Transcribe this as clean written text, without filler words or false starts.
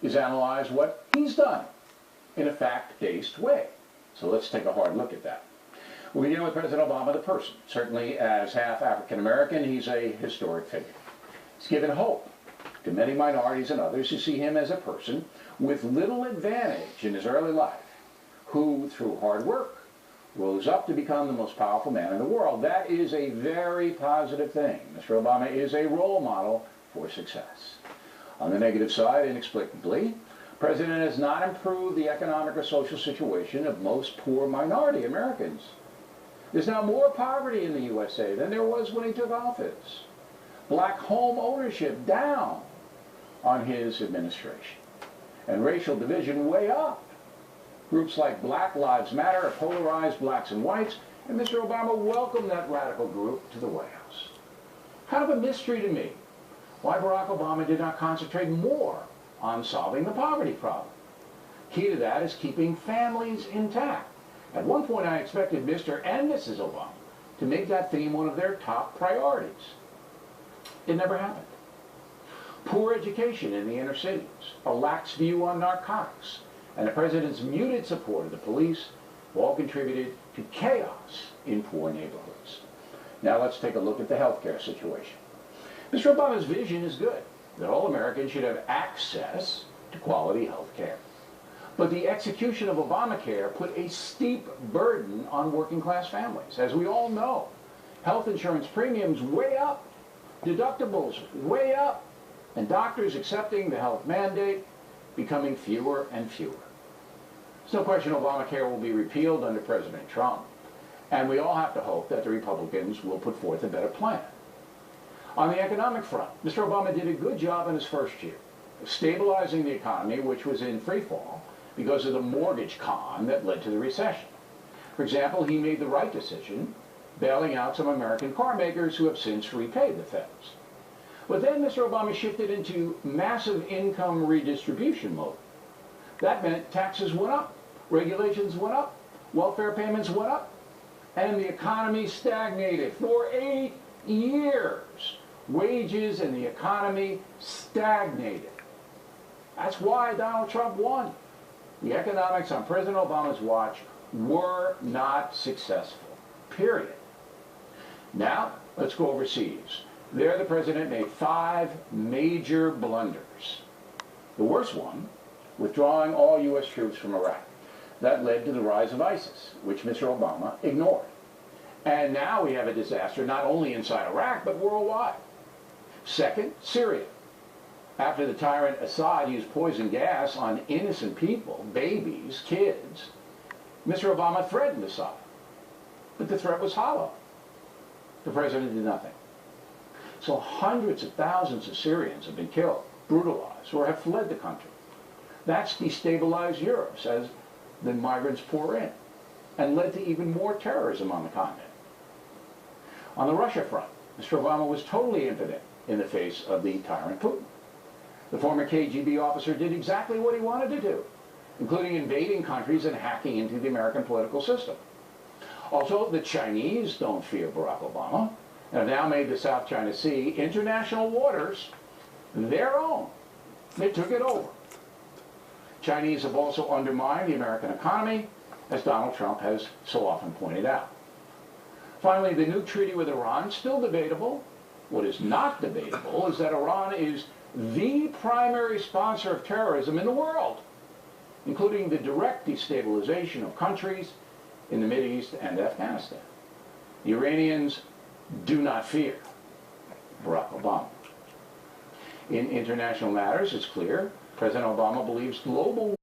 is analyze what he's done in a fact-based way. So let's take a hard look at that. We begin with President Obama, the person. Certainly, as half African-American, he's a historic figure. He's given hope to many minorities and others who see him as a person with little advantage in his early life, who, through hard work, rose up to become the most powerful man in the world. That is a very positive thing. Mr. Obama is a role model for success. On the negative side, inexplicably, the President has not improved the economic or social situation of most poor minority Americans. There's now more poverty in the USA than there was when he took office. Black home ownership down on his administration. And racial division way up. Groups like Black Lives Matter have polarized blacks and whites, and Mr. Obama welcomed that radical group to the White House. Kind of a mystery to me why Barack Obama did not concentrate more on solving the poverty problem. Key to that is keeping families intact. At one point I expected Mr. and Mrs. Obama to make that theme one of their top priorities. It never happened. Poor education in the inner cities, a lax view on narcotics, and the President's muted support of the police have all contributed to chaos in poor neighborhoods. Now let's take a look at the healthcare situation. Mr. Obama's vision is good, that all Americans should have access to quality health care. But the execution of Obamacare put a steep burden on working class families. As we all know, health insurance premiums way up, deductibles way up, and doctors accepting the health mandate becoming fewer and fewer. There's no question Obamacare will be repealed under President Trump, and we all have to hope that the Republicans will put forth a better plan. On the economic front, Mr. Obama did a good job in his first year of stabilizing the economy, which was in free fall because of the mortgage con that led to the recession. For example, he made the right decision bailing out some American car makers who have since repaid the feds. But then Mr. Obama shifted into massive income redistribution mode. That meant taxes went up, regulations went up, welfare payments went up, and the economy stagnated for 8 years. Wages in the economy stagnated. That's why Donald Trump won. The economics on President Obama's watch were not successful, period. Now, let's go overseas. There, the President made 5 major blunders. The worst one, withdrawing all U.S. troops from Iraq. That led to the rise of ISIS, which Mr. Obama ignored. And now we have a disaster not only inside Iraq, but worldwide. Second, Syria. After the tyrant Assad used poison gas on innocent people, babies, kids, Mr. Obama threatened Assad. But the threat was hollow. The President did nothing. So hundreds of thousands of Syrians have been killed, brutalized, or have fled the country. That's destabilized Europe as the migrants pour in, and led to even more terrorism on the continent. On the Russia front, Mr. Obama was totally impotent in the face of the tyrant Putin. The former KGB officer did exactly what he wanted to do, including invading countries and hacking into the American political system. Also, the Chinese don't fear Barack Obama, and have now made the South China Sea international waters their own. They took it over. Chinese have also undermined the American economy, as Donald Trump has so often pointed out. Finally, the new treaty with Iran is still debatable. What is not debatable is that Iran is the primary sponsor of terrorism in the world, including the direct destabilization of countries in the Mideast and Afghanistan. The Iranians do not fear Barack Obama. In international matters, it's clear President Obama believes global